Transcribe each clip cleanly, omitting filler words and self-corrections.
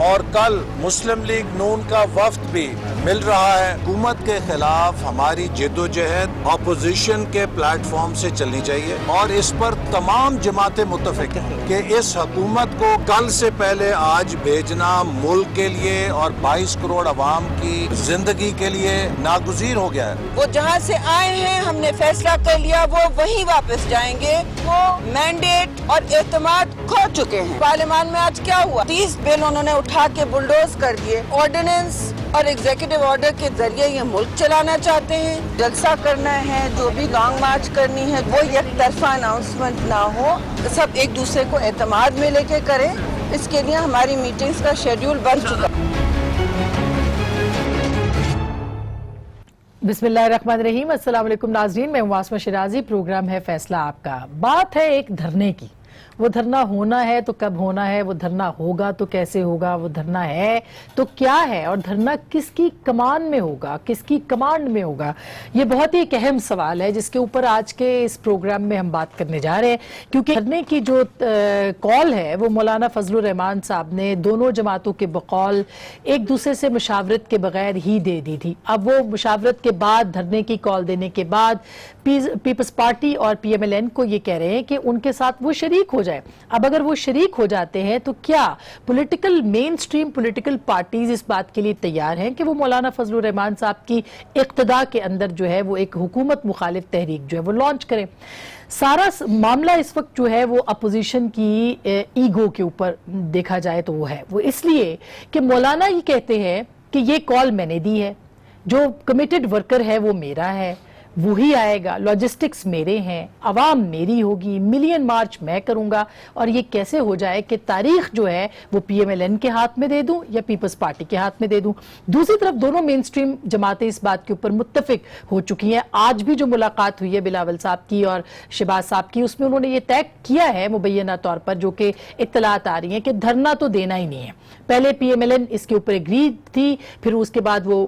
اور کل مسلم لیگ نون کا وفد بھی مل رہا ہے۔ حکومت کے خلاف ہماری جدوجہد اپوزیشن کے پلیٹ فارم سے چلنی چاہیے اور اس پر تمام جماعتیں متفق ہیں کہ اس حکومت کو کل سے پہلے آج بھیجنا ملک کے لیے اور 22 کروڑ عوام کی زندگی کے لیے ناگزیر ہو گیا ہے۔ وہ جہاں سے آئے ہیں ہم نے فیصلہ کر لیا وہ وہیں واپس جائیں گے۔ وہ مینڈیٹ اور اعتماد کھو چکے ہیں۔ پارلیمان میں آج کیا ہوا؟ 30 بل انہوں نے اٹھا کے بلڈوز کر دیے۔ آرڈیننس اور ایگزیکٹو آرڈر کے ذریعے یہ ملک چلانا چاہتے ہیں۔ جلسہ کرنا ہے، جو بھی لانگ مارچ کرنی ہے، وہ یک طرفہ اناؤنسمنٹ نہ ہو، سب ایک دوسرے کو اعتماد میں لے کے کریں۔ اس کے لیے ہماری میٹنگز کا شیڈیول بن چکا ہے۔ بسم اللہ الرحمن الرحیم۔ السلام علیکم ناظرین، میں عاصمہ شیرازی، پروگرام ہے فیصلہ آپ کا۔ بات ہے ایک دھرنے کی، وہ دھرنا ہونا ہے تو کب ہونا ہے، وہ دھرنا ہوگا تو کیسے ہوگا، وہ دھرنا ہے تو کیا ہے، اور دھرنا کس کی کمان میں ہوگا، کس کی کمانڈ میں ہوگا، یہ بہت ہی ایک اہم سوال ہے جس کے اوپر آج کے اس پروگرام میں ہم بات کرنے جا رہے ہیں، کیونکہ دھرنے کی جو کال ہے وہ مولانا فضل الرحمان صاحب نے دونوں جماعتوں کے بقول ایک دوسرے سے مشاورت کے بغیر ہی دے دی تھی۔ اب وہ مشاورت کے بعد، دھرنے کی کال دینے کے بعد پیپلز پارٹی اور پی ایم ایل این کو یہ کہہ رہے ہیں کہ ان کے ساتھ وہ شریک ہو جائے۔ اب اگر وہ شریک ہو جاتے ہیں تو کیا پولیٹیکل مین سٹریم پولیٹیکل پارٹیز اس بات کے لیے تیار ہیں کہ وہ مولانا فضل الرحمان صاحب کی اقتدا کے اندر جو ہے وہ ایک حکومت مخالف تحریک جو ہے وہ لانچ کریں؟ سارا معاملہ اس وقت جو ہے وہ اپوزیشن کی ایگو کے اوپر دیکھا جائے تو وہ ہے، وہ اس لیے کہ مولانا یہ کہتے ہیں کہ یہ کال میں نے دی ہے، جو کمیٹڈ ورکر ہے وہ میرا ہے، وہی آئے گا، لاجسٹکس میرے ہیں، عوام میری ہوگی، ملین مارچ میں کروں گا، اور یہ کیسے ہو جائے کہ تاریخ جو ہے وہ پی ایم ایل این کے ہاتھ میں دے دوں یا پیپلز پارٹی کے ہاتھ میں دے دوں۔ دوسری طرف دونوں مین سٹریم جماعتیں اس بات کے اوپر متفق ہو چکی ہیں۔ آج بھی جو ملاقات ہوئی ہے بلاول صاحب کی اور شہباز صاحب کی، اس میں انہوں نے یہ طے کیا ہے مبینہ طور پر، جو کہ اطلاعات آ رہی ہیں کہ دھرنا تو دینا ہی نہیں ہے۔ پہلے پی ایم ایل این اس کے اوپر ایگری تھی، پھر اس کے بعد وہ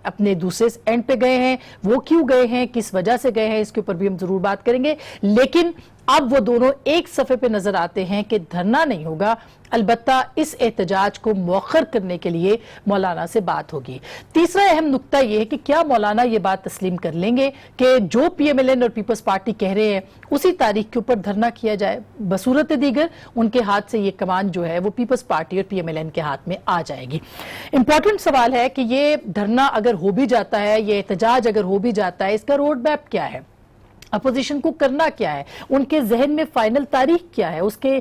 اپنے دوسرے اینڈ پہ گئے ہیں، وہ کیوں گئے ہیں، کس وجہ سے گئے ہیں، اس کے اوپر بھی ہم ضرور بات کریں گے، لیکن اب وہ دونوں ایک صفحے پہ نظر آتے ہیں کہ دھرنا نہیں ہوگا، البتہ اس احتجاج کو مؤخر کرنے کے لیے مولانا سے بات ہوگی۔ تیسرا اہم نقطہ یہ ہے کہ کیا مولانا یہ بات تسلیم کر لیں گے کہ جو پی ایم ایل این اور پیپلز پارٹی کہہ رہے ہیں اسی تاریخ کے اوپر دھرنا کیا جائے، بصورت دیگر ان کے ہاتھ سے یہ کمان جو ہے وہ پیپلز پارٹی اور پی ایم ایل این کے ہاتھ میں آ جائے گی۔ امپورٹنٹ سوال ہے کہ یہ دھرنا اگر ہو بھی جاتا ہے، یہ احتجاج اگر ہو بھی جاتا ہے، اس کا روڈ میپ کیا ہے، اپوزیشن کو کرنا کیا ہے، ان کے ذہن میں فائنل تاریخ کیا ہے، اس کے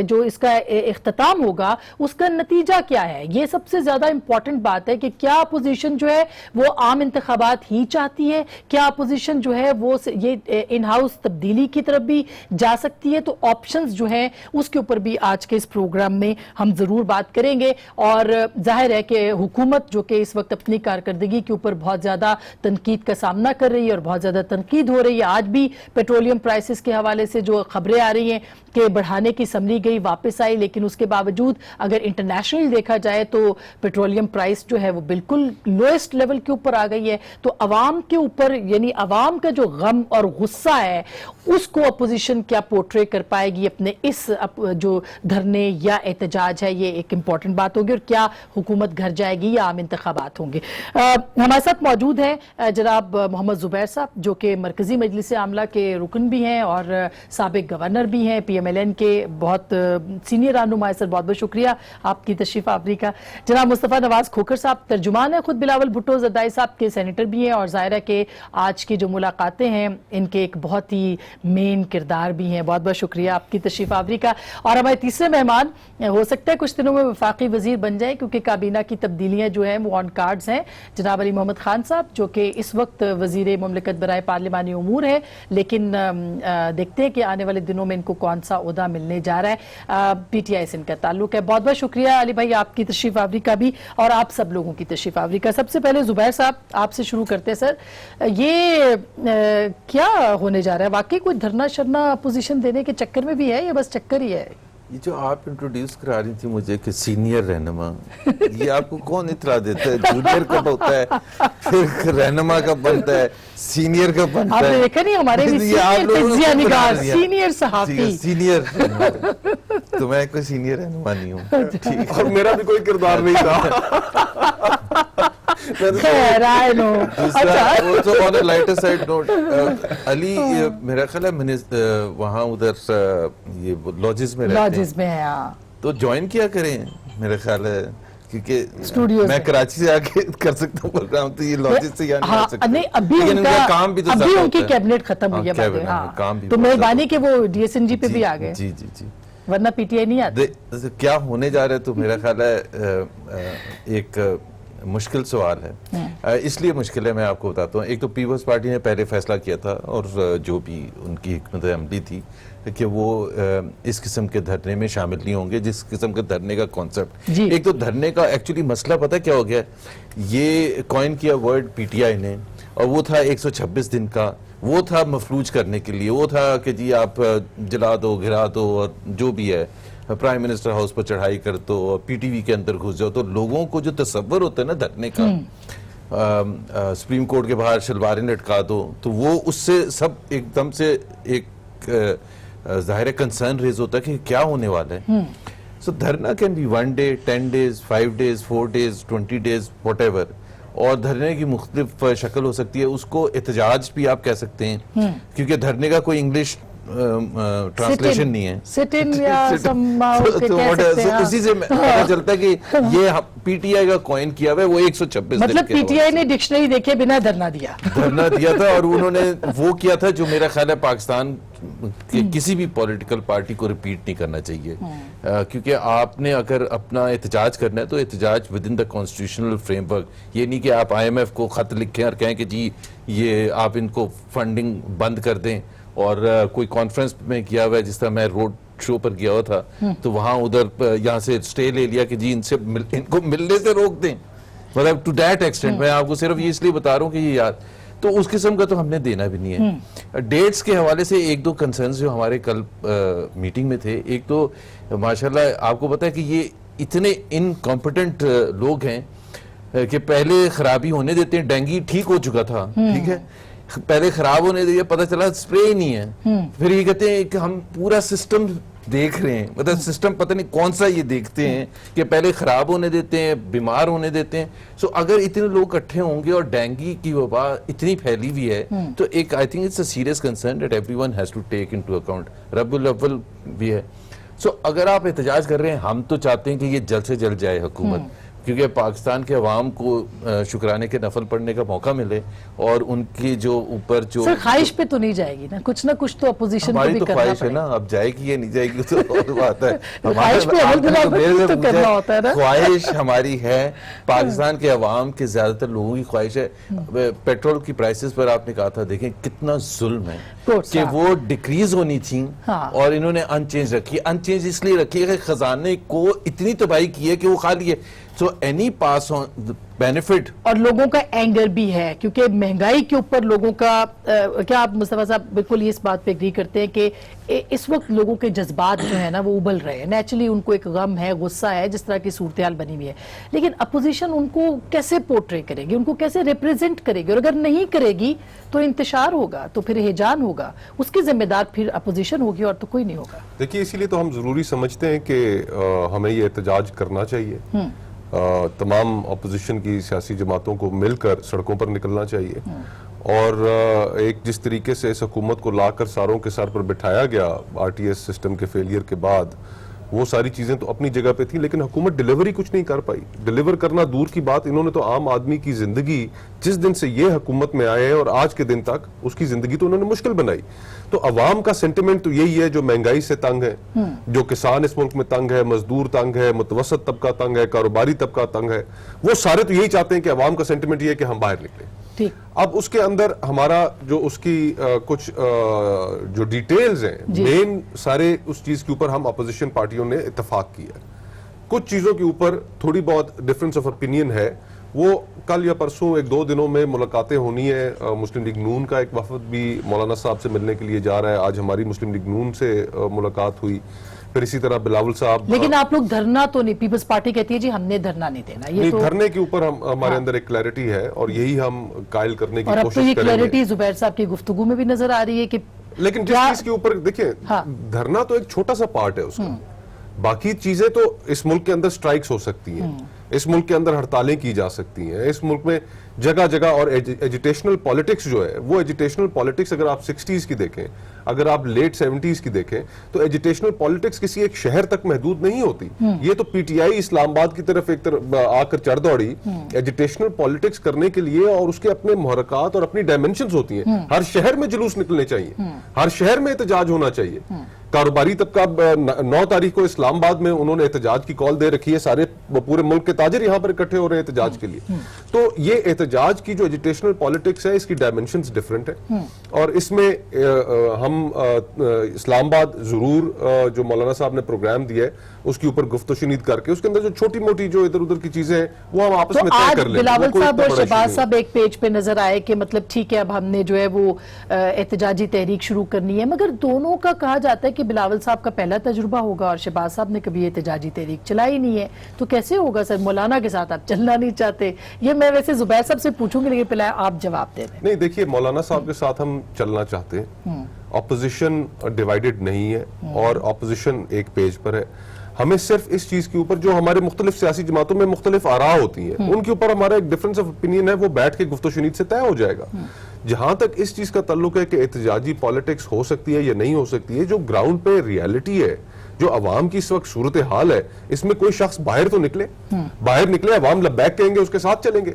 جو اس کا اختتام ہوگا اس کا نتیجہ کیا ہے۔ یہ سب سے زیادہ امپورٹنٹ بات ہے کہ کیا اپوزیشن جو ہے وہ عام انتخابات ہی چاہتی ہے، کیا اپوزیشن جو ہے وہ یہ ان ہاؤس تبدیلی کی طرف بھی جا سکتی ہے۔ تو آپشنز جو ہیں اس کے اوپر بھی آج کے اس پروگرام میں ہم ضرور بات کریں گے، اور ظاہر ہے کہ حکومت جو کہ اس وقت اپنی کارکردگی کے اوپر بہت زیادہ تنقید کا سامنا کر رہی ہے اور بہت زیادہ تنقید ہو رہی ہے، آج بھی پیٹرولیم پرائسز کے حوالے سے جو خبریں آ رہی ہیں کہ بڑھانے کی سمری گئی، واپس آئی، لیکن اس کے باوجود اگر انٹرنیشنل دیکھا جائے تو پیٹرولیم پرائس جو ہے وہ بالکل لوئسٹ لیول کے اوپر آ گئی ہے۔ تو عوام کے اوپر، یعنی عوام کا جو غم اور غصہ ہے اس کو اپوزیشن کیا پورٹرے کر پائے گی اپنے اس جو دھرنے یا احتجاج ہے، یہ ایک امپورٹنٹ بات ہوگی، اور کیا حکومت گھر جائے گی یا عام انتخابات ہوں گے۔ ہمارے ساتھ موجود ہیں جناب محمد زبیر صاحب، جو کہ مرکزی مجلس عاملہ کے رکن بھی ہیں اور سابق گورنر بھی ہیں، پی ایم ایل این کے بہت سینئر رہنما۔ سر بہت بہت شکریہ آپ کی تشریف آوری کا۔ جناب مصطفیٰ نواز کھوکھر صاحب ترجمان ہیں خود بلاول بھٹو زرداری صاحب کے، سینیٹر بھی ہیں، اور ظاہر ہے کہ آج کی جو ملاقاتیں ہیں ان کے ایک بہت ہی مین کردار بھی ہیں۔ بہت بہت شکریہ آپ کی تشریف آوری کا۔ اور ہمارے تیسرے مہمان ہو سکتا ہے کچھ دنوں میں وفاقی وزیر بن جائیں، کیونکہ کابینہ کی تبدیلیاں جو ہیں وہ آن کارڈز ہیں، جناب علی محمد خان صاحب، جو کہ اس وقت وزیر مملکت برائے پارلیمانی امور ہے، لیکن دیکھتے ہیں کہ آنے والے دنوں میں ان کو کون سا عہدہ ملنے جا رہا ہے۔ پی ٹی آئی سے ان کا تعلق ہے۔ بہت بہت شکریہ علی بھائی آپ کی تشریف آوری کا بھی، اور آپ سب لوگوں کی تشریف آوری کا۔ سب سے پہلے زبیر صاحب آپ سے شروع کرتے ہیں۔ سر یہ کیا ہونے جا رہا ہے؟ واقعی کوئی دھرنا شرنا اپوزیشن دینے کے چکر میں بھی ہے یا بس چکر ہی ہے؟ یہ جو آپ انٹروڈیوس کرا رہی تھی مجھے کہ سینئر رہنما، یہ آپ کو کون اطلاع دیتا ہے؟ جونیئر کب ہوتا ہے، پھر رہنما کب بنتا ہے، سینئر کب بنتا ہے؟ آپ نے دیکھا نہیں ہمارے بھی سینئر تجزیہ نگار، سینئر صحافی، سینئر تو میں کوئی سینئر رہنما نہیں ہوں، اور میرا بھی کوئی کردار نہیں تھا. خیر آئی نو. دوسرا لائٹر سائڈ نوٹ، علی میرا خیال ہے میں نے وہاں ادھر یہ لاجز میں رہتے ہیں، لاجز میں ہے ہاں، تو جوائن کیا کریں میرا خیال ہے، کیونکہ اسٹوڈیوز میں میں. کراچی سے آ کے کر سکتا ہوں پروگرام، تو یہ لاجز سے یہاں نہیں آ سکتا. نہیں ابھی لیکن ان کا کام بھی تو ابھی زیادہ ان کی ہوتا ہے. کیبنٹ ختم ہوئی ہے ہاں، باتیں، کیبنٹ، کام بھی تو بہت مہربانی کہ وہ ڈی ایس این جی پہ بھی آ گئے، جی جی جی. ورنہ پی ٹی آئی نہیں آتی. کیا ہونے جا رہا ہے تو میرا خیال ہے ایک مشکل سوال ہے، اس لیے مشکل ہے میں آپ کو بتاتا ہوں. ایک تو پیپلز پارٹی نے پہلے فیصلہ کیا تھا، اور جو بھی ان کی حکمت عملی تھی کہ وہ اس قسم کے دھرنے میں شامل نہیں ہوں گے، جس قسم کے دھرنے کا کانسیپٹ. جی. ایک تو دھرنے کا ایکچولی مسئلہ پتہ کیا ہو گیا، یہ کوائن کیا ورڈ پی ٹی آئی نے، اور وہ تھا 126 دن کا، وہ تھا مفلوج کرنے کے لیے، وہ تھا کہ جی آپ جلا دو، گرا دو، اور جو بھی ہے پرائم منسٹر ہاؤس پر چڑھائی کر دو، اور پی ٹی وی کے اندر گھس جاؤ. تو لوگوں کو جو تصور ہوتا ہے نا دھرنے کا، سپریم کورٹ کے باہر شلواریں لٹکا دو، تو وہ اس سے سب ایک دم سے ایک ظاہر کنسرن ریز ہوتا ہے کہ کیا ہونے والا ہے. سو دھرنا can be 1 day 10 days 5 days 4 days 20 days what ever, اور دھرنے کی مختلف شکل ہو سکتی ہے. اس کو احتجاج بھی آپ کہہ سکتے ہیں، کیونکہ دھرنے کا کوئی انگلش ٹرانسلیشن نہیں ہے. سٹ ان یا اسی سے پتا چلتا ہے کہ یہ پی ٹی آئی کا کوائن کیا ہوا ہے، وہ 126 مطلب پی ٹی آئی نے ڈکشنری دیکھے بنا دھرنا دیا تھا، اور انہوں نے وہ کیا تھا جو میرا خیال ہے پاکستان کہ کسی بھی پولیٹیکل پارٹی کو ریپیٹ نہیں کرنا چاہیے. کیونکہ آپ نے اگر اپنا احتجاج کرنا ہے تو احتجاج with in the constitutional frame work. یہ نہیں کہ آپ آئی ایم ایف کو خط لکھیں اور کہیں کہ جی یہ آپ ان کو فنڈنگ بند کر دیں. اور کوئی کانفرنس میں کیا ہوا ہے، جس طرح میں روڈ شو پر گیا ہوا تھا، تو وہاں ادھر یہاں سے اسٹے لے لیا کہ جی ان کو ملنے سے روک دیں. مطلب ٹو دیٹ ایکسٹینٹ. میں آپ کو صرف یہ اس لیے بتا رہا ہوں کہ یہ یاد، تو اس قسم کا تو ہم نے دینا بھی نہیں ہے. ڈیٹس کے حوالے سے ایک دو کنسرنز جو ہمارے کل میٹنگ میں تھے، ایک تو ماشاءاللہ آپ کو پتا ہے کہ یہ اتنے انکمپیٹنٹ لوگ ہیں کہ پہلے خرابی ہونے دیتے ہیں. ڈینگی ٹھیک ہو چکا تھا، ٹھیک ہے، پہلے خراب ہونے دیا، پتہ چلا سپرے ہی نہیں ہے. پھر یہ کہتے ہیں کہ ہم پورا سسٹم دیکھ رہے ہیں. مطلب سسٹم پتہ نہیں کون سا یہ دیکھتے ہیں کہ پہلے خراب ہونے دیتے ہیں، بیمار ہونے دیتے ہیں. سو اگر اتنے لوگ اکٹھے ہوں گے اور ڈینگی کی وبا اتنی پھیلی ہوئی ہے، تو ایک I think it's a serious concern that everyone has to take into account. رب الاول بھی ہے. سو اگر آپ احتجاج کر رہے ہیں، ہم تو چاہتے ہیں کہ یہ جلد سے جلد جائے حکومت، کیونکہ پاکستان کے عوام کو شکرانے کے نفل پڑھنے کا موقع ملے، اور ان کی جو اوپر جو سر خواہش پہ تو نہیں جائے گی نا، کچھ نہ کچھ تو اپوزیشن کو ہماری بھی تو کرنا خواہش ہے پڑے نا. گا. اب جائے گی یا نہیں جائے گی تو اور بات ہے. خواہش پہ عمل درآمد تو کرنا ہوتا ہے نا. خواہش ہماری ہے، پاکستان کے عوام کے زیادہ تر لوگوں کی خواہش ہے. پیٹرول کی پرائسز پر آپ نے کہا تھا، دیکھیں کتنا ظلم ہے کہ وہ ڈیکریز ہونی تھیں اور انہوں نے ان چینج رکھی. ان چینج اس لیے رکھی ہے کہ خزانے کو اتنی تباہی کی ہے کہ وہ خالی ہے. سو اینی پاس آن بینیفٹ. اور لوگوں کا اینگر بھی ہے، کیونکہ مہنگائی کے اوپر لوگوں کا کیا آپ مصطفیٰ صاحب بالکل اس بات پہ اگری کرتے ہیں کہ اس وقت لوگوں کے جذبات جو ہیں نا وہ ابل رہے ہیں. نیچرلی ان کو ایک غم ہے، غصہ ہے، جس طرح کی صورتحال بنی ہوئی ہے. لیکن اپوزیشن ان کو کیسے پورٹرے کرے گی، ان کو کیسے ریپریزنٹ کرے گی؟ اور اگر نہیں کرے گی تو انتشار ہوگا، تو پھر ہیجان ہوگا، اس کی ذمہ دار پھر اپوزیشن ہوگی اور تو کوئی نہیں ہوگا. دیکھیے اسی لیے تو ہم ضروری سمجھتے ہیں کہ ہمیں یہ احتجاج کرنا چاہیے. تمام اپوزیشن کی سیاسی جماعتوں کو مل کر سڑکوں پر نکلنا چاہیے. اور ایک جس طریقے سے اس حکومت کو لا کر ساروں کے سر پر بٹھایا گیا آر ٹی ایس سسٹم کے فیلئر کے بعد، وہ ساری چیزیں تو اپنی جگہ پہ تھیں، لیکن حکومت ڈیلیوری کچھ نہیں کر پائی. ڈیلیور کرنا دور کی بات، انہوں نے تو عام آدمی کی زندگی جس دن سے یہ حکومت میں آئے ہیں اور آج کے دن تک اس کی زندگی تو انہوں نے مشکل بنائی. تو عوام کا سینٹیمنٹ تو یہی ہے، جو مہنگائی سے تنگ ہے، جو کسان اس ملک میں تنگ ہے، مزدور تنگ ہے، متوسط طبقہ تنگ ہے، کاروباری طبقہ تنگ ہے، وہ سارے تو یہی چاہتے ہیں کہ عوام کا سینٹیمنٹ یہ ہے کہ ہم باہر نکلیں. اب اس کے اندر ہمارا جو اس کی کچھ جو ڈیٹیلز ہیں، مین سارے اس چیز کے اوپر ہم اپوزیشن پارٹیوں نے اتفاق کیا. کچھ چیزوں کے اوپر تھوڑی بہت ڈفرنس آف اوپینین ہے. وہ کل یا پرسوں 1-2 دنوں میں ملاقاتیں ہونی ہیں. مسلم لیگ نون کا ایک وفد بھی مولانا صاحب سے ملنے کے لیے جا رہا ہے. آج ہماری مسلم لیگ نون سے ملاقات ہوئی. پھر اسی طرح بلاول صاحب. لیکن آپ لوگ دھرنا تو نہیں, پیپلز پارٹی کہتی ہے جی ہم نے دھرنا نہیں دینا, یہ نہیں, تو دھرنے کے اوپر ہمارے اندر ایک کلیئرٹی ہے اور یہی ہم قائل کرنے کی اور اب تو کوشش یہ کریں گے. کلیئرٹی زبیر صاحب کی گفتگو میں بھی نظر آ رہی ہے کہ لیکن جس چیز کے اوپر دیکھیں, دھرنا تو ایک چھوٹا سا پارٹ ہے اس کا, باقی چیزیں تو اس ملک کے اندر سٹرائکس ہو سکتی ہیں, اس ملک کے اندر ہڑتالیں کی جا سکتی ہیں, اس ملک میں جگہ جگہ, اور ایجیٹیشنل پالیٹکس جو ہے وہ ایجیٹیشنل پالیٹکس اگر آپ 60s کی دیکھیں, اگر آپ لیٹ 70s کی دیکھیں تو ایجیٹیشنل پالیٹکس کسی ایک شہر تک محدود نہیں ہوتی. یہ تو پی ٹی آئی اسلام آباد کی طرف ایک طرف آ کر چڑھ دوڑی ایجیٹیشنل پالیٹکس کرنے کے لیے, اور اس کے اپنے محرکات اور اپنی ڈائمنشنز ہوتی ہیں. ہر شہر میں جلوس نکلنے چاہیے, ہر شہر میں احتجاج ہونا چاہیے. کاروباری طبقہ 9 تاریخ کو اسلام آباد میں انہوں نے احتجاج کی کال دے رکھی ہے, سارے پورے ملک کے تاجر یہاں پر اکٹھے ہو رہے ہیں احتجاج کے لیے. تو یہ احتجاج کی جو ایجیٹیشنل پالیٹکس ہے اس کی ڈائمنشنز ڈیفرنٹ ہیں, اور اس میں ہم اسلام آباد ضرور جو مولانا صاحب نے پروگرام دیا ہے اس کے اوپر گفت و شنید کر کے اس کے اندر جو چھوٹی موٹی جو ادھر ادھر کی چیزیں ہیں وہ ہم آپس میں طے کر لیں گے. بلاول صاحب اور شہباز صاحب ایک پیج پہ نظر آئے کہ مطلب ٹھیک ہے اب ہم نے جو ہے وہ احتجاجی تحریک شروع کرنی ہے, مگر دونوں کا کہا جاتا ہے کہ بلاول صاحب کا پہلا تجربہ ہوگا اور شہباز صاحب نے کبھی احتجاجی تحریک چلائی نہیں ہے, تو کیسے ہوگا سر؟ مولانا کے ساتھ آپ چلنا نہیں چاہتے, یہ میں ویسے زبیر صاحب سے پوچھوں گی لیکن پہلے آپ جواب دے دیں. نہیں دیکھیے, مولانا صاحب کے ساتھ ہم چلنا چاہتے ہیں, اپوزیشن ڈیوائیڈڈ نہیں ہے اور اپوزیشن ایک پیج پر ہے. ہمیں صرف اس چیز کے اوپر جو ہمارے مختلف سیاسی جماعتوں میں مختلف آراء ہوتی ہیں ان کے اوپر ہمارا ایک ڈفرنس آف اوپینین ہے, وہ بیٹھ کے گفت و شنید سے طے ہو جائے گا. جہاں تک اس چیز کا تعلق ہے کہ احتجاجی پالیٹکس ہو سکتی ہے یا نہیں ہو سکتی ہے, جو گراؤنڈ پہ ریالٹی ہے, جو عوام کی اس وقت صورتحال ہے, اس میں کوئی شخص باہر تو نکلے, باہر نکلے, عوام لبیک کہیں گے اس کے ساتھ چلیں گے.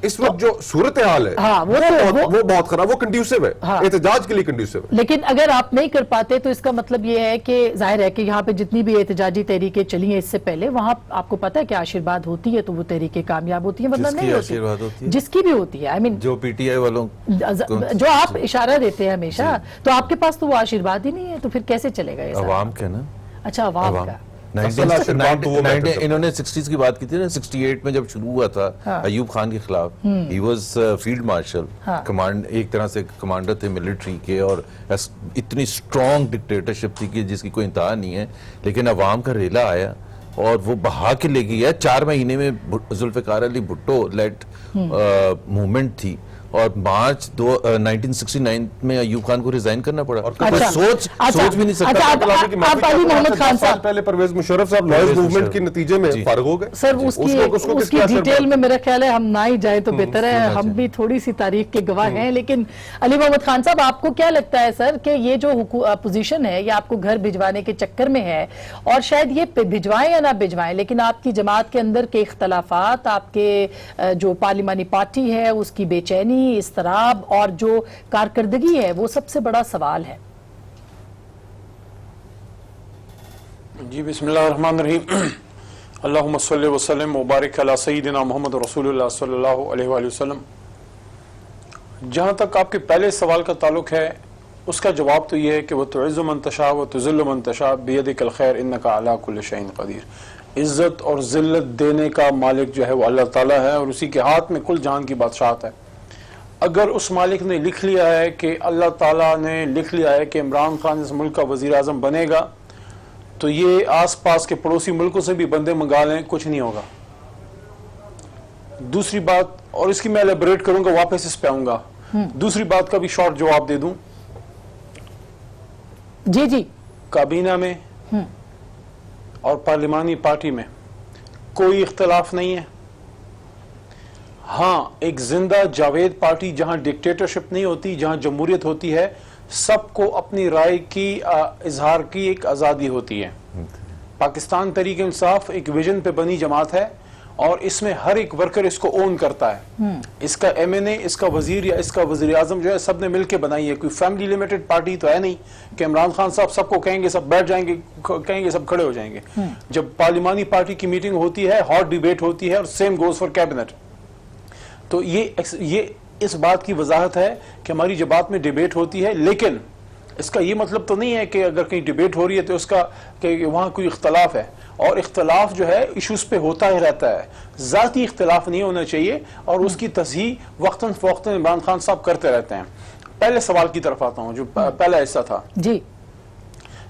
اس وقت جو صورتحال ہے وہ بہت خراب, وہ کنڈیوسو ہے, احتجاج کے لیے کنڈیوسو ہے. لیکن اگر آپ نہیں کر پاتے تو اس کا مطلب یہ ہے کہ ظاہر ہے کہ یہاں پہ جتنی بھی احتجاجی تحریکیں چلی ہیں اس سے پہلے, وہاں آپ کو پتا ہے کہ آشیرواد ہوتی ہے تو وہ تحریکیں کامیاب ہوتی ہیں, ورنہ نہیں ہوتی, جس کی بھی ہوتی ہے. آئی مین جو پی ٹی آئی والوں جو آپ اشارہ دیتے ہیں ہمیشہ, تو آپ کے پاس تو وہ آشیرواد ہی نہیں ہے, تو پھر کیسے چلے گا یہ سارا؟ عوام کا نا. اچھا, عوام کا. انہوں نے 60s کی بات کی تھی نا, 68 میں جب شروع ہوا تھا ایوب خان کے خلاف, ہی واز فیلڈ مارشل, ایک طرح سے کمانڈر تھے ملٹری کے, اور اتنی سٹرونگ ڈکٹیٹرشپ تھی کہ جس کی کوئی انتہا نہیں ہے. لیکن عوام کا ریلا آیا اور وہ بہا کے لے گیا. 4 مہینے میں ذوالفقار علی بھٹو لیڈ موومنٹ تھی, اور مارچ 1969 میں ایوب خان کو ریزائن کرنا پڑا. سوچ بھی نہیں سکتا. آپ علی محمد خان صاحب پہلے پرویز مشرف صاحب لائز موومنٹ کے نتیجے میں فارغ ہو گئے. سر اس کی ڈیٹیل میں میرا خیال ہے ہم نہ ہی جائیں تو بہتر ہے, ہم بھی تھوڑی سی تاریخ کے گواہ ہیں. لیکن علی محمد خان صاحب, آپ کو کیا لگتا ہے سر کہ یہ جو اپوزیشن ہے یہ آپ کو گھر بھجوانے کے چکر میں ہے, اور شاید یہ بھجوائیں یا نہ بھجوائیں, لیکن آپ کی جماعت کے اندر کے اختلافات, آپ کے جو پارلیمانی پارٹی ہے اس کی بے چینی, اضطراب اور جو کارکردگی ہے, وہ سب سے بڑا سوال ہے؟ جی بسم اللہ الرحمن الرحیم. اللہم صلی وسلم وبارک علی سیدنا محمد رسول اللہ صلی اللہ علیہ وآلہ وسلم. جہاں تک آپ کے پہلے سوال کا تعلق ہے, اس کا جواب تو یہ ہے کہ وَتُعِزُّ مَن تَشَاءُ وَتُذِلُّ مَن تَشَاءُ بِيَدِكَ الْخَيْرُ إِنَّكَ عَلَىٰ كُلِّ شَيْءٍ قَدِيرٌ. عزت اور ذلت دینے کا مالک جو ہے وہ اللہ تعالیٰ ہے, اور اسی کے ہاتھ میں کل جہان کی بادشاہت ہے. اگر اس مالک نے لکھ لیا ہے کہ اللہ تعالیٰ نے لکھ لیا ہے کہ عمران خان اس ملک کا وزیر اعظم بنے گا, تو یہ آس پاس کے پڑوسی ملکوں سے بھی بندے منگا لیں, کچھ نہیں ہوگا. دوسری بات, اور اس کی میں ایلیبریٹ کروں گا, واپس اس پہ آؤں گا, دوسری بات کا بھی شارٹ جواب دے دوں. جی کابینہ میں اور پارلیمانی پارٹی میں کوئی اختلاف نہیں ہے. ہاں, ایک زندہ جاوید پارٹی جہاں ڈکٹیٹرشپ نہیں ہوتی, جہاں جمہوریت ہوتی ہے, سب کو اپنی رائے کی اظہار کی ایک آزادی ہوتی ہے. پاکستان تحریک انصاف ایک ویژن پہ بنی جماعت ہے, اور اس میں ہر ایک ورکر اس کو اون کرتا ہے. اس کا ایم این اے, اس کا وزیر یا اس کا وزیر اعظم جو ہے سب نے مل کے بنائی ہے. کوئی فیملی لمیٹڈ پارٹی تو ہے نہیں کہ عمران خان صاحب سب کو کہیں گے, سب بیٹھ جائیں گے, کہیں گے سب کھڑے ہو جائیں گے. جب پارلیمانی پارٹی کی میٹنگ ہوتی ہے, ہاٹ ڈیبیٹ ہوتی ہے, اور سیم گوز فار کیبنٹ. تو یہ اس بات کی وضاحت ہے کہ ہماری جماعت میں ڈیبیٹ ہوتی ہے, لیکن اس کا یہ مطلب تو نہیں ہے کہ اگر کہیں ڈیبیٹ ہو رہی ہے تو اس کا کہ وہاں کوئی اختلاف ہے. اور اختلاف جو ہے ایشوز پہ ہوتا ہی رہتا ہے, ذاتی اختلاف نہیں ہونا چاہیے, اور اس کی تصحیح وقتاً فوقتاً عمران خان صاحب کرتے رہتے ہیں. پہلے سوال کی طرف آتا ہوں, جو پہلا حصہ تھا. جی,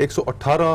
118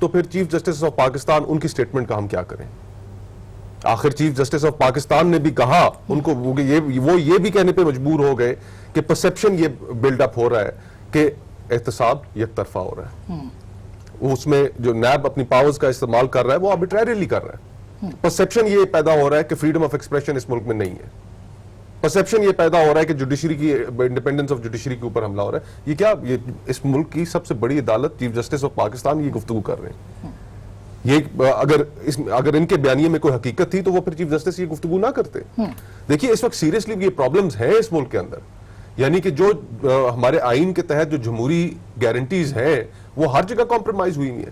تو پھر چیف جسٹس آف پاکستان ان کی سٹیٹمنٹ کا ہم کیا کریں؟ آخر چیف جسٹس آف پاکستان نے بھی کہا, ان کو وہ یہ بھی کہنے پہ مجبور ہو گئے کہ پرسپشن یہ بلڈ اپ ہو رہا ہے کہ احتساب یک طرفہ ہو رہا ہے. اس میں جو نیب اپنی پاورز کا استعمال کر رہا ہے وہ آربیٹریریلی کر رہا ہے. پرسپشن یہ پیدا ہو رہا ہے کہ فریڈم آف ایکسپریشن اس ملک میں نہیں ہے. پرسپشن یہ پیدا ہو رہا ہے کہ جوڈیشری کی انڈیپینڈنس آف جوڈیشری کے اوپر حملہ ہو رہا ہے. یہ کیا, یہ اس ملک کی سب سے بڑی عدالت چیف جسٹس آف پاکستان یہ گفتگو کر رہے ہیں. یہ اگر ان کے بیانیے میں کوئی حقیقت تھی تو وہ پھر چیف جسٹس یہ گفتگو نہ کرتے. دیکھیے اس وقت سیریسلی یہ پرابلمز ہیں اس ملک کے اندر, یعنی کہ جو ہمارے آئین کے تحت جو جمہوری گارنٹیز ہیں وہ ہر جگہ کمپرومائز ہوئی ہیں.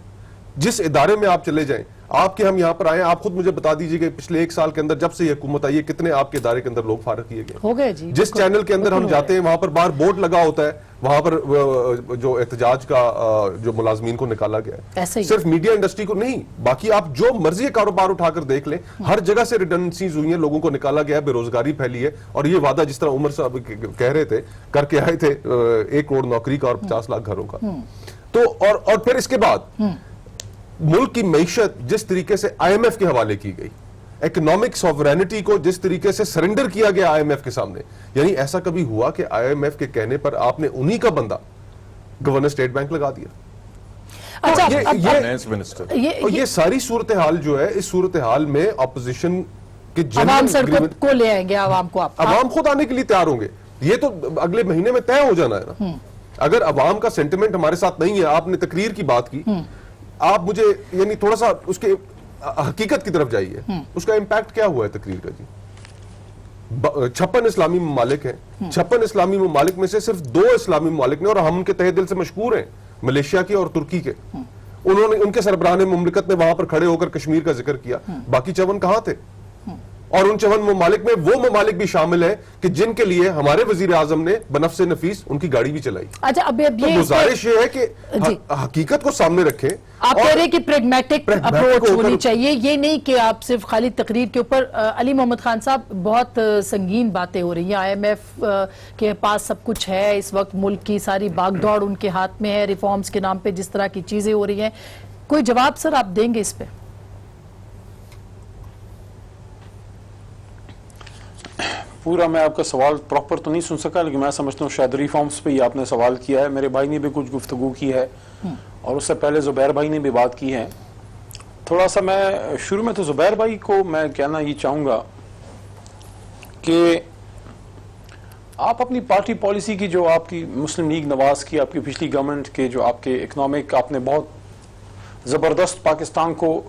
جس ادارے میں آپ چلے جائیں, آپ کے ہم یہاں پر آئے, آپ خود مجھے بتا دیجئے کہ پچھلے 1 سال کے اندر جب سے یہ حکومت آئی ہے کتنے آپ کے ادارے کے اندر لوگ فارغ کیے گئے ہو گئے. جی جس چینل کے اندر ہم جاتے ہیں وہاں پر باہر بورڈ لگا ہوتا ہے, وہاں پر جو احتجاج کا جو ملازمین کو نکالا گیا ہے. صرف میڈیا انڈسٹری کو نہیں, باقی آپ جو مرضی کاروبار اٹھا کر دیکھ لیں, ہر جگہ سے ریڈنڈنسیز ہوئی ہیں, لوگوں کو نکالا گیا ہے, بے روزگاری پھیلی ہے. اور یہ وعدہ جس طرح عمر صاحب کہہ رہے تھے, کر کے آئے تھے 1 کروڑ نوکری کا اور 50 لاکھ گھروں کا. تو اور پھر اس کے بعد ملک کی معیشت جس طریقے سے آئی ایم ایف کے حوالے کی گئی, اکنامک سوورینٹی کو جس طریقے سے سرنڈر کیا گیا آئی ایم ایف کے سامنے, یعنی ایسا کبھی ہوا کہ آئی ایم ایف کے کہنے پر آپ نے انہی کا بندہ گورنر اسٹیٹ بینک لگا دیا؟ یہ ساری صورتحال جو ہے, اس صورتحال میں اپوزیشن کے عوام سڑکوں کو لے آئیں گے, عوام کو عوام خود آنے کے لیے تیار ہوں گے. یہ تو اگلے مہینے میں طے ہو جانا ہے نا. اگر عوام کا سینٹیمنٹ ہمارے ساتھ نہیں ہے, آپ نے تقریر کی بات کی, آپ مجھے یعنی تھوڑا سا اس کے حقیقت کی طرف جائیے, اس کا امپیکٹ کیا ہوا ہے تقریر کا؟ جی 56 اسلامی ممالک ہیں, 56 اسلامی ممالک میں سے صرف 2 اسلامی ممالک نے, اور ہم ان کے تہہ دل سے مشکور ہیں, ملیشیا کے اور ترکی کے. انہوں نے, ان کے سربراہان مملکت نے وہاں پر کھڑے ہو کر کشمیر کا ذکر کیا. باقی 54 کہاں تھے؟ اور ان 54 ممالک میں وہ ممالک بھی شامل ہیں کہ جن کے لیے ہمارے وزیر اعظم نے بنفس نفیس ان کی گاڑی بھی چلائی. اچھا, اب تو گزارش یہ ہے کہ حقیقت کو سامنے رکھیں. آپ کہہ رہے ہیں کہ پریگمیٹک اپروچ ہونی چاہیے, یہ نہیں کہ آپ صرف خالی تقریر کے اوپر. علی محمد خان صاحب, بہت سنگین باتیں ہو رہی ہیں, آئی ایم ایف کے پاس سب کچھ ہے اس وقت, ملک کی ساری باغ دوڑ ان کے ہاتھ میں ہے, ریفارمز کے نام پہ جس طرح کی چیزیں ہو رہی ہیں, کوئی جواب سر آپ دیں گے اس پہ؟ پورا میں آپ کا سوال پراپر تو نہیں سن سکا, لیکن میں سمجھتا ہوں شاید ریفارمز پہ یہ آپ نے سوال کیا ہے. میرے بھائی نے بھی کچھ گفتگو کی ہے, اور اس سے پہلے زبیر بھائی نے بھی بات کی ہے. تھوڑا سا میں شروع میں تو زبیر بھائی کو میں کہنا یہ چاہوں گا کہ آپ اپنی پارٹی پالیسی کی, جو آپ کی مسلم لیگ نواز کی, آپ کی پچھلی گورنمنٹ کے جو آپ کے اکنامک, آپ نے بہت زبردست پاکستان کو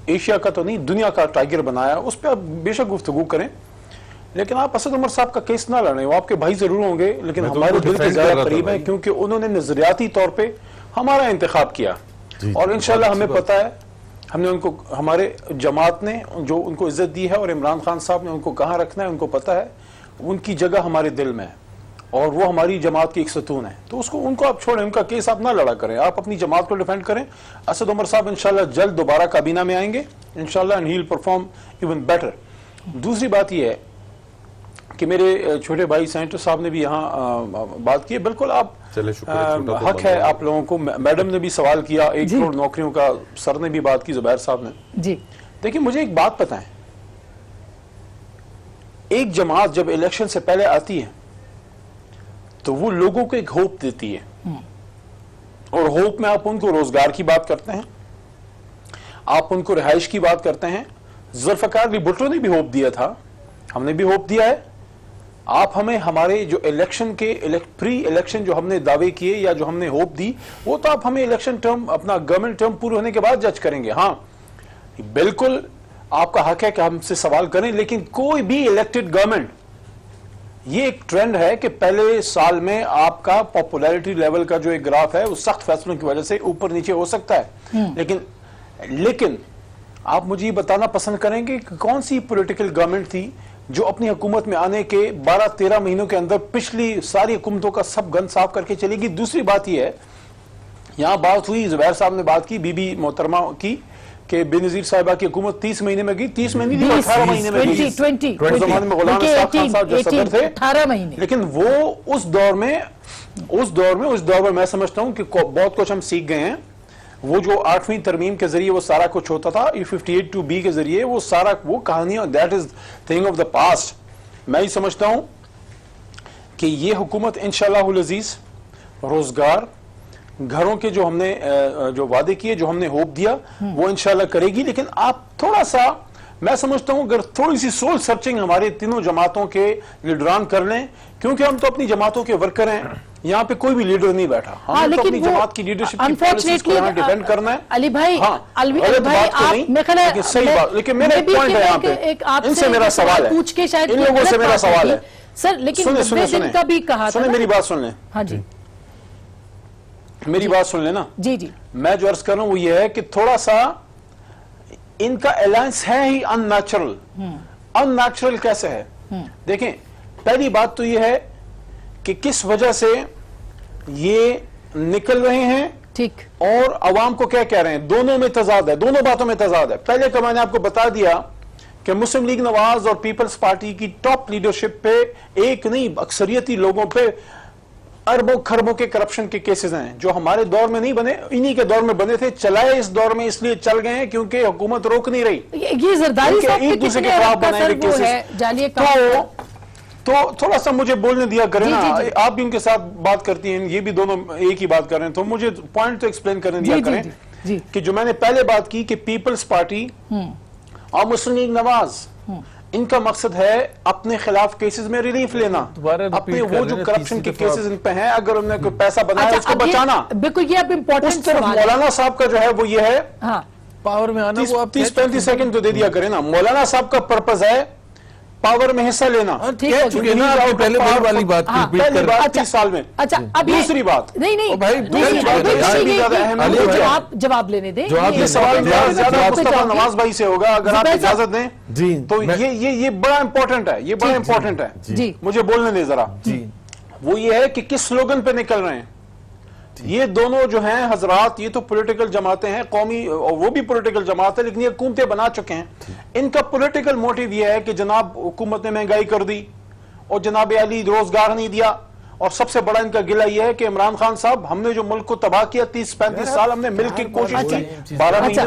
ایشیا کا تو نہیں دنیا کا ٹائگر بنایا, اس پہ آپ بے شک گفتگو کریں. لیکن آپ اسد عمر صاحب کا کیس نہ لڑیں, وہ آپ کے بھائی ضرور ہوں گے لیکن ہمارے دل کے زیادہ قریب ہیں, کیونکہ انہوں نے نظریاتی طور پہ ہمارا انتخاب کیا, اور انشاءاللہ ہمیں پتہ ہے, ہم نے ان کو, ہمارے جماعت نے جو ان کو عزت دی ہے, اور عمران خان صاحب نے ان کو کہاں رکھنا ہے ان کو پتہ ہے, ان کی جگہ ہمارے دل میں ہے, اور وہ ہماری جماعت کی ایک ستون ہے. تو ان کو آپ چھوڑیں, ان کا کیس آپ نہ لڑا کریں, آپ اپنی جماعت کو ڈیفینڈ کریں. اسد عمر صاحب انشاءاللہ جلد دوبارہ کابینہ میں آئیں گے انشاءاللہ, and he will perform even better. دوسری بات یہ ہے کہ میرے چھوٹے بھائی سینٹر صاحب نے بھی یہاں بات کی, بالکل آپ حق ہے آپ لوگوں کو. میڈم نے بھی سوال کیا 1 کروڑ نوکریوں کا, سر نے بھی بات کی, زبیر صاحب نے. جی دیکھیں, مجھے ایک بات پتہ ہے, ایک جماعت جب الیکشن سے پہلے آتی ہے تو وہ لوگوں کو ایک ہوپ دیتی ہے, اور ہوپ میں آپ ان کو روزگار کی بات کرتے ہیں, آپ ان کو رہائش کی بات کرتے ہیں. ذوالفقار علی بھٹو نے بھی ہوپ دیا تھا, ہم نے بھی ہوپ دیا ہے. آپ ہمیں ہمارے جو الیکشن کے پری الیکشن جو ہم نے دعوے کیے یا جو ہم نے ہوپ دی, وہ تو آپ ہمیں الیکشن ٹرم, اپنا گورنمنٹ ٹرم پورے ہونے کے بعد جج کریں گے. ہاں بالکل آپ کا حق ہے کہ ہم سے سوال کریں, لیکن کوئی بھی الیکٹڈ گورنمنٹ, یہ ایک ٹرینڈ ہے کہ پہلے سال میں آپ کا پاپولیرٹی لیول کا جو ایک گراف ہے وہ سخت فیصلوں کی وجہ سے اوپر نیچے ہو سکتا ہے, لیکن آپ مجھے یہ بتانا پسند کریں گے کہ کون سی پولیٹیکل گورنمنٹ تھی جو اپنی حکومت میں آنے کے 12-13 مہینوں کے اندر پچھلی ساری حکومتوں کا سب گند صاف کر کے چلے گی. دوسری بات یہ ہے, یہاں بات ہوئی, زبیر صاحب نے بات کی بی بی محترمہ کی, کہ بے نظیر صاحبہ کی حکومت 30 مہینے میں گئی. 30 مہینے نہیں, 18 مہینے میں گئی. اس زمانے میں غلام رشاد خان صاحب جو صدر تھے, 18 مہینے. لیکن وہ اس دور میں میں سمجھتا ہوں کہ بہت کچھ ہم سیکھ گئے ہیں. وہ جو 8ویں ترمیم کے ذریعے وہ سارا کچھ ہوتا تھا, 58(2)B کے ذریعے وہ سارا وہ کہانیاں, that is thing of the past. میں یہ سمجھتا ہوں کہ یہ حکومت انشاءاللہ العزیز روزگار, گھروں کے جو ہم نے جو وعدے کیے, جو ہم نے ہوپ دیا, وہ انشاءاللہ کرے گی. لیکن آپ تھوڑا سا, میں سمجھتا ہوں اگر تھوڑی سی سول سرچنگ ہمارے تینوں جماعتوں کے لیڈران کر لیں, کیونکہ ہم تو اپنی جماعتوں کے ورکر ہیں, یہاں پہ کوئی بھی لیڈر نہیں بیٹھا, ہم تو اپنی جماعت کی لیڈرشپ کی پالیسیز کو یہاں ڈیفینڈ کرنا ہے. علی بھائی, غلط بات تو نہیں, لیکن صحیح بات, لیکن میرا پوائنٹ ہے یہاں پہ, ان سے میرا سوال ہے, ان لوگوں سے میرا سوال ہے سر. لیکن دن کا بھی کہا تھا, میری بات سن لیں, ہاں جی میری بات سن لیں نا. جی جی, میں جو عرض کر رہا ہوں وہ یہ ہے کہ تھوڑا سا ان کا الائنس ہے ہی ان نیچرل. ان نیچرل کیسے ہے؟ دیکھیں, پہلی بات تو یہ ہے کہ کس وجہ سے یہ نکل رہے ہیں, ٹھیک, اور عوام کو کیا کہہ رہے ہیں. دونوں میں تضاد ہے, دونوں باتوں میں تضاد ہے. پہلے کا میں نے آپ کو بتا دیا کہ مسلم لیگ نواز اور پیپلز پارٹی کی ٹاپ لیڈرشپ پہ ایک نہیں اکثریتی لوگوں پہ اربوں خربوں کے کرپشن کے کیسز ہیں, جو ہمارے دور میں نہیں بنے, انہی کے دور میں بنے تھے. چلائے اس دور میں اس لیے چل گئے ہیں کیونکہ حکومت روک نہیں رہی. یہ زرداری صاحب ایک دوسرے کے خلاف بنائے ہوئے کیسز. تو تھوڑا سا مجھے بولنے دیا کریں نا, آپ بھی ان کے ساتھ بات کرتی ہیں, یہ بھی دونوں ایک ہی بات کر رہے ہیں, تو مجھے پوائنٹ تو ایکسپلین کرنے دیا کریں کہ جو میں نے پہلے بات کی کہ پیپلز پارٹی اور مسلم لیگ نواز, ان کا مقصد ہے اپنے خلاف کیسز میں ریلیف لینا, اپنے وہ جو کرپشن کے کیسز ان پہ ہیں, اگر انہوں نے کوئی پیسہ بنایا اس کو بچانا. بالکل, یہ اب امپورٹنٹ اس طرف مولانا صاحب کا جو ہے وہ یہ ہے, پاور میں آنا, وہ 30-35 سیکنڈ تو دے دیا کریں نا. مولانا صاحب کا پرپز ہے پاور میں حصہ لینا. کہہ چکے نا آپ نے پہلے وہی والی بات ریپیٹ پہلی کر. بات 30 سال میں. اچھا, اب دوسری بات, جواب یہ سوال زیادہ مصطفیٰ نواز بھائی سے ہوگا اگر آپ اجازت دیں. تو یہ بڑا امپورٹنٹ ہے, یہ بڑا امپورٹنٹ ہے, مجھے بولنے دیں ذرا. وہ یہ ہے کہ کس سلوگن پہ نکل رہے ہیں. یہ دونوں جو ہیں حضرات, یہ تو پولیٹیکل جماعتیں ہیں, قومی, اور وہ بھی پولیٹیکل جماعت ہے, لیکن یہ حکومتیں بنا چکے ہیں. ان کا پولیٹیکل موٹیو یہ ہے کہ جناب حکومت نے مہنگائی کر دی اور جناب علی روزگار نہیں دیا, اور سب سے بڑا ان کا گلہ یہ ہے کہ عمران خان صاحب, ہم نے جو ملک کو تباہ کیا 30-35 سال ہم نے مل کے کوشش کی, 12 مہینے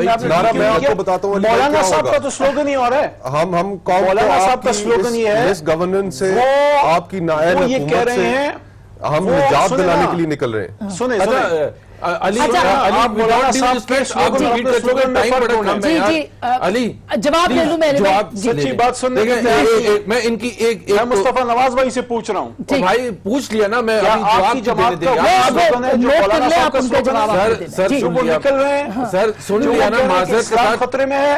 میں آپ کو بتاتا ہوں. مولانا صاحب کا تو سلوگن ہی اور ہے, ہم مولانا صاحب کا سلوگن یہ ہے, گورننس سے, آپ کی نائب وہ یہ کہہ رہے ہیں, ہم نجات دلانے کے لیے نکل رہے ہیں. سنیں جواب لے لوں میں, سچی بات سننے میں ان کی ایک مصطفیٰ نواز بھائی سے پوچھ رہا ہوں. بھائی پوچھ لیا نا, میں آپ کی جماعت کا نکل رہے ہیں, سر سن لیا نا, معذرت خطرے میں ہے.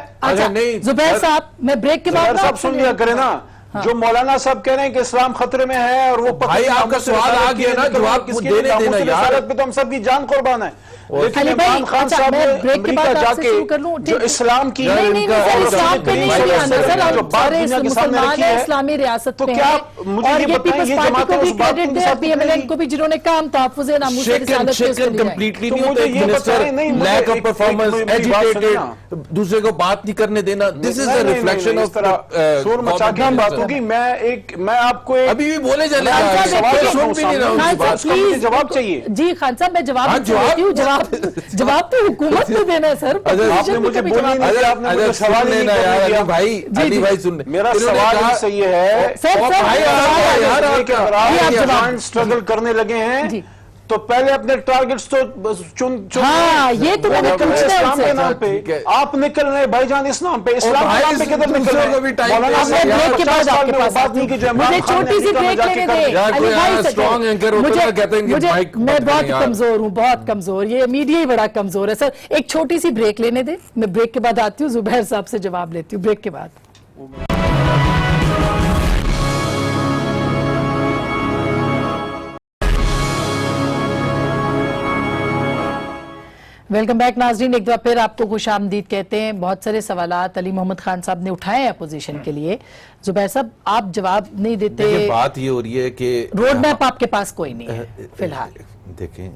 نہیں زبیر صاحب, میں بریک کے بعد صاحب سن لیا کرے نا, جو مولانا صاحب کہہ رہے ہیں کہ اسلام خطرے میں ہے, اور وہ بھائی آپ کا سوال آ گیا نا, جواب کس کے دینے دینا یار. پہ تو ہم سب کی جان قربان ہے. لیکن علی بھائی, عمران خان اچھا, صاحب میں نے بریک کے امریکہ بعد جا آپ سے کے شروع کر لوں, جو اسلام کی نہیں سر, اسلام پہ نہیں آنا سر, جو بات سارے دنیا کے سامنے مسلمان رکھی ہیں, ہے, اسلامی ریاست تو پہ کیا ہیں, مجھے اور یہ یہ بتائیں, پیپلز یہ پارٹی کو جماعتیں بھی اس بات کریڈٹ کے دے, ساتھ پی ایم ایل این کو بھی, جنہوں نے کام تحفظ ناموس رسالت کے اس کے لیے. کمپلیٹلی تو نہیں مجھے ہوتا, یہ منسٹر بتائیں, نہیں, لیک آف ایک پرفارمنس, میری بات سنیں نا. ایجیٹیٹڈ, دوسرے کو بات نہیں کرنے دینا, دس از اے ریفلیکشن آف سور مچا کے بات ہوگی. میں آپ کو ابھی بھی بولے جانے سن بھی نہیں رہا ہوں بات کا مجھے جواب چاہیے. جی خان صاحب, میں جواب دیتی ہوں, جواب تو حکومت کو دینا ہے سر. آپ نے مجھے بولنے نہیں دیا, آپ نے مجھے سوال ہی نہیں کرنے دیا. علی بھائی سن لیں, میرا سوال ہی صحیح ہے, سر اسٹرگل کرنے لگے ہیں تو پہلے اپنے ٹارگٹس تو چن یہ تو میں نے پوچھنا ہے اسلام کے نام پہ آپ نکل رہے بھائی جان, اس نام پہ اسلام کے نام پہ کدھر نکل رہے ہیں. مولانا صاحب بریک کے بعد آپ کے پاس مجھے چھوٹی سی بریک لینے دیں. علی بھائی, میں بہت کمزور ہوں, بہت کمزور, یہ میڈیا ہی بڑا کمزور ہے سر. ایک چھوٹی سی بریک لینے دیں, میں بریک کے بعد آتی ہوں, زبیر صاحب سے جواب لیتی ہوں بریک کے بعد. ویلکم بیک ناظرین, ایک دفعہ پھر آپ کو خوش آمدید کہتے ہیں. بہت سارے سوالات علی محمد خان صاحب نے اٹھائے ہیں اپوزیشن کے لیے. زبیر صاحب, آپ جواب نہیں دیتے, بات یہ ہو رہی ہے کہ روڈ میپ آپ کے پاس کوئی نہیں ہے فی الحال. دیکھیں,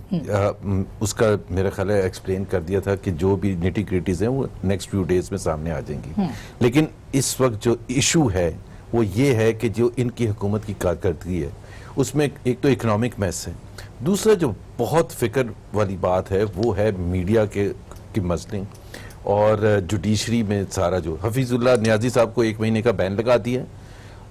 اس کا میرا خیال ہے ایکسپلین کر دیا تھا کہ جو بھی نیٹی گریٹیز ہیں وہ نیکسٹ فیو ڈیز میں سامنے آ جائیں گی. لیکن اس وقت جو ایشو ہے وہ یہ ہے کہ جو ان کی حکومت کی کارکردگی ہے اس میں ایک تو اکنامک میس ہے, دوسرا جو بہت فکر والی بات ہے وہ ہے میڈیا کے کی مسلنگ اور جوڈیشری میں سارا جو حفیظ اللہ نیازی صاحب کو 1 مہینے کا بین لگا دیا ہے.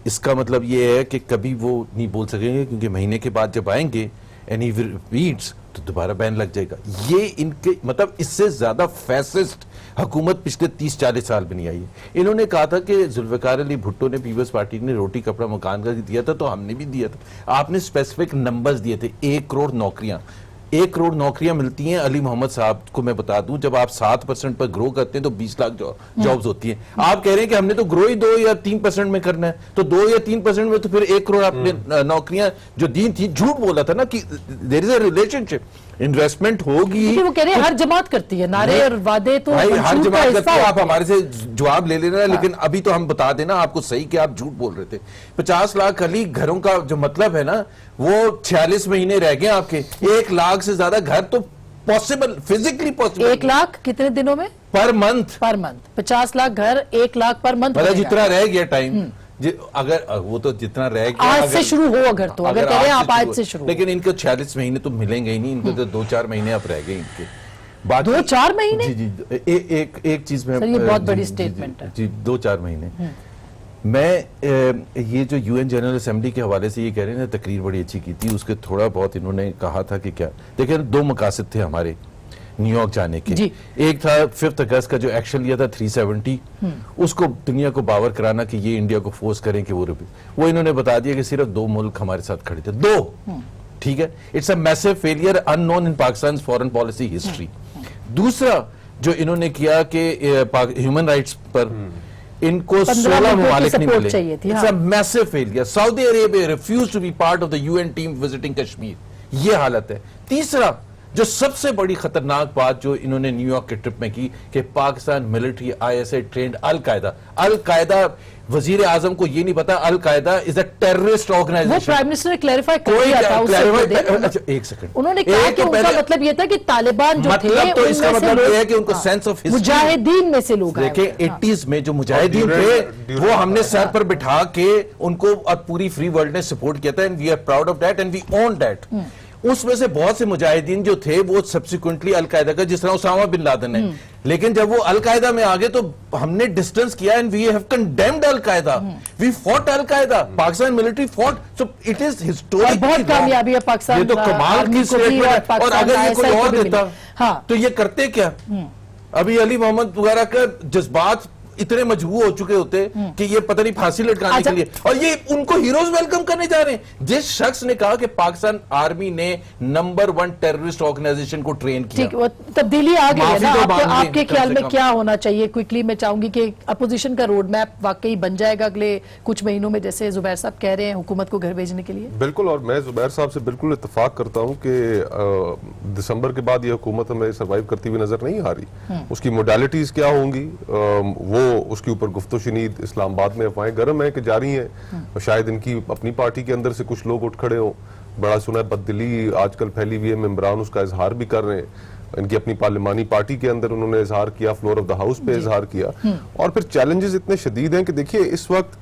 اس کا مطلب یہ ہے کہ کبھی وہ نہیں بول سکیں گے کیونکہ مہینے کے بعد جب آئیں گے اینڈ ہی ریپیٹس تو دوبارہ بین لگ جائے گا. یہ ان کے مطلب اس سے زیادہ فیسسٹ حکومت پچھلے 30-40 سال میں نہیں آئی ہے. انہوں نے کہا تھا کہ ذوالفقار علی بھٹو نے پیپلز پارٹی نے روٹی کپڑا مکان کا دیا تھا تو ہم نے بھی دیا تھا. آپ نے اسپیسیفک نمبرز دیے تھے 1 کروڑ نوکریاں. 1 کروڑ نوکریاں ملتی ہیں. علی محمد صاحب کو میں بتا دوں جب آپ 7% پر گرو کرتے ہیں تو 20 لاکھ جابز ہوتی ہیں. آپ کہہ رہے ہیں کہ ہم نے تو گرو ہی 2 یا 3% میں کرنا ہے تو 2 یا 3% میں تو پھر 1 کروڑ آپ نے نوکریاں جو دی تھی. جھوٹ بولا تھا نا کہ دیر از اے ریلیشن شپ, انویسٹمنٹ ہوگی. وہ کہہ رہے ہیں ہر جماعت کرتی ہے نعرے اور وعدے تو ہر منشور کا جماعت حصہ کرتے ہیں. آپ ہوتے ہیں. ہمارے سے جواب لے لینا لیکن ابھی تو ہم بتا دینا آپ کو صحیح کہ آپ جھوٹ بول رہے تھے. 50 لاکھ علی گھروں کا جو مطلب ہے نا وہ 46 مہینے رہ گئے آپ کے. 1 لاکھ سے زیادہ گھر تو پاسبل, فزیکلی پاسبل. 1 لاکھ کتنے دنوں میں پر منتھ. 50 لاکھ گھر 1 لاکھ پر منتھ. مطلب جتنا رہ گیا ٹائم اگر وہ تو جتنا رہ گیا آج سے شروع ہو اگر تو اگر کہہ رہے ہیں آپ آج سے شروع, لیکن ان کو 46 مہینے تو ملیں گے ہی نہیں. ان کو تو 2-4 مہینے اب رہ گئے ان کے. 2-4 مہینے. جی ایک چیز میں سر یہ بہت بڑی سٹیٹمنٹ ہے. جی 2-4 مہینے. میں یہ جو UN جنرل اسمبلی کے حوالے سے یہ کہہ رہے ہیں تقریر بڑی اچھی کی تھی. اس کے تھوڑا بہت انہوں نے کہا تھا کہ کیا دیکھیں 2 مقاصد تھے ہمارے نیو یارک جانے کے. ایک تھا 5 اگست کا جو ایکشن لیا تھا 370, اس کو دنیا کو باور کرانا کہ یہ انڈیا کو فورس کریں کہ وہ انہوں نے بتا دیا کہ صرف 2 ملک ہمارے ساتھ کھڑے تھے. 2 ٹھیک ہے. It's a massive failure unknown in Pakistan foreign policy history. دوسرا جو انہوں نے کیا کہ ہیومن رائٹس پر ان کو 16 ممالک نہیں ملے. It's a massive failure. Saudi Arabia refuses to be part of the UN team visiting Kashmir. یہ حالت ہے. تیسرا جو سب سے بڑی خطرناک بات جو انہوں نے نیو یارک کے ٹرپ میں کی کہ پاکستان ملٹری ISI ٹرینڈ القاعدہ. وزیر اعظم کو یہ نہیں پتا القاعدہ از اے ٹیررسٹ آرگنائزیشن. وہ پرائم منسٹر نے کلیریفائی کر دیا تھا اس سے. ایک سیکنڈ. انہوں نے کہا کہ ان کا مطلب یہ تھا کہ طالبان جو تھے مطلب تو اس کا مطلب یہ ہے کہ ان کو سینس آف ہسٹری مجاہدین میں سے لوگ دیکھیں 80s میں جو مجاہدین تھے وہ ہم نے سر پر بٹھا کے ان کو پوری فری ورلڈ نے سپورٹ کیا تھا and we are proud of that and we own that. اس میں سے بہت سے مجاہدین جو تھے وہ سبسیکوئنٹلی القاعدہ کا جس طرح اسامہ بن لادن ہے. لیکن جب وہ القاعدہ میں آگے تو ہم نے ڈسٹنس کیا and we have condemned al Qaeda. We fought al Qaeda. Pakistan military fought. So it is historic. بہت کامیابی ہے پاکستان. یہ تو کمال کی اسٹیٹمنٹ ہے. اور اگر یہ کوئی اور دیتا تو یہ کرتے کیا. ابھی علی محمد وغیرہ کا جذبات اتنے مجبور ہو چکے ہوتے کہ یہ پتہ نہیں پھانسی لٹکانے کے لیے, اور یہ ان کو ہیروز ویلکم کرنے جا رہے ہیں. جس شخص نے کہا کہ پاکستان آرمی نے نمبر 1 ٹیررسٹ آرگنائزیشن کو ٹرین کیا. ٹھیک, وہ تبدیلی آ گئی ہے نا. آپ کے خیال میں کیا ہونا چاہیے کوئکلی؟ میں چاہوں گی کہ اپوزیشن کا روڈ میپ واقعی بن جائے گا اگلے کچھ مہینوں میں جیسے زبیر صاحب کہہ رہے ہیں حکومت کو گھر بھیجنے کے لیے؟ بالکل, اور میں زبیر صاحب سے بالکل اتفاق کرتا ہوں کہ دسمبر کے بعد یہ حکومت ہمیں سروائیو کرتی ہوئی نظر نہیں آ رہی. اس کی موڈیلٹیز کیا ہوں گی وہ اس کے اوپر گفت و شنید اسلام آباد میں افواہیں گرم ہیں کہ جاری ہیں. شاید ان کی اپنی پارٹی کے اندر سے کچھ لوگ اٹھ کھڑے ہوں. بڑا سنا بددلی آج کل پھیلی ہوئی ہے. ممبران اس کا اظہار بھی کر رہے ہیں. ان کی اپنی پارلیمانی پارٹی کے اندر انہوں نے اظہار کیا, فلور آف دا ہاؤس پہ اظہار کیا. اور پھر چیلنجز اتنے شدید ہیں کہ دیکھیے اس وقت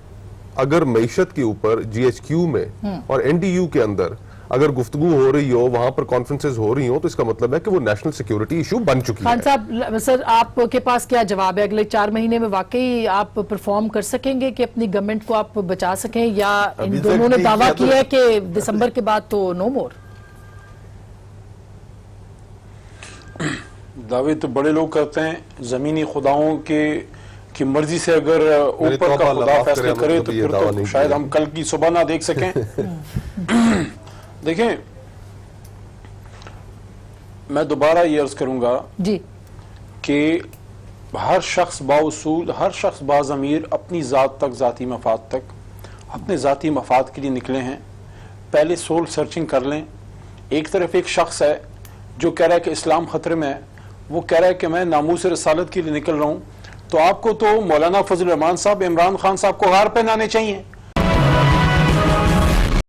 اگر معیشت کے اوپر GHQ میں اور NDU کے اندر اگر گفتگو ہو رہی ہو, وہاں پر کانفرنسز ہو رہی ہوں, تو اس کا مطلب ہے کہ وہ نیشنل سیکیورٹی ایشو بن چکی ہے. خان صاحب سر آپ کے پاس کیا جواب ہے؟ اگلے 4 مہینے میں واقعی آپ پرفارم کر سکیں گے کہ اپنی گورنمنٹ کو آپ بچا سکیں, یا ان دونوں نے دعویٰ کیا ہے کہ دسمبر کے بعد تو نو مور؟ دعوے تو بڑے لوگ کرتے ہیں. زمینی خداؤں کی مرضی سے اگر اوپر کا خدا فیصلہ کرے تو پھر تو شاید ہم کل کی صبح نہ دیکھ سکیں. دیکھیں میں دوبارہ یہ عرض کروں گا جی کہ ہر شخص باوصول, ہر شخص باضمیر اپنی ذات تک, ذاتی مفاد تک, اپنے ذاتی مفاد کے لیے نکلے ہیں. پہلے سول سرچنگ کر لیں. ایک طرف ایک شخص ہے جو کہہ رہا ہے کہ اسلام خطرے میں ہے, وہ کہہ رہا ہے کہ میں ناموس رسالت کے لیے نکل رہا ہوں. تو آپ کو تو مولانا فضل الرحمان صاحب, عمران خان صاحب کو ہار پہنانے چاہیے.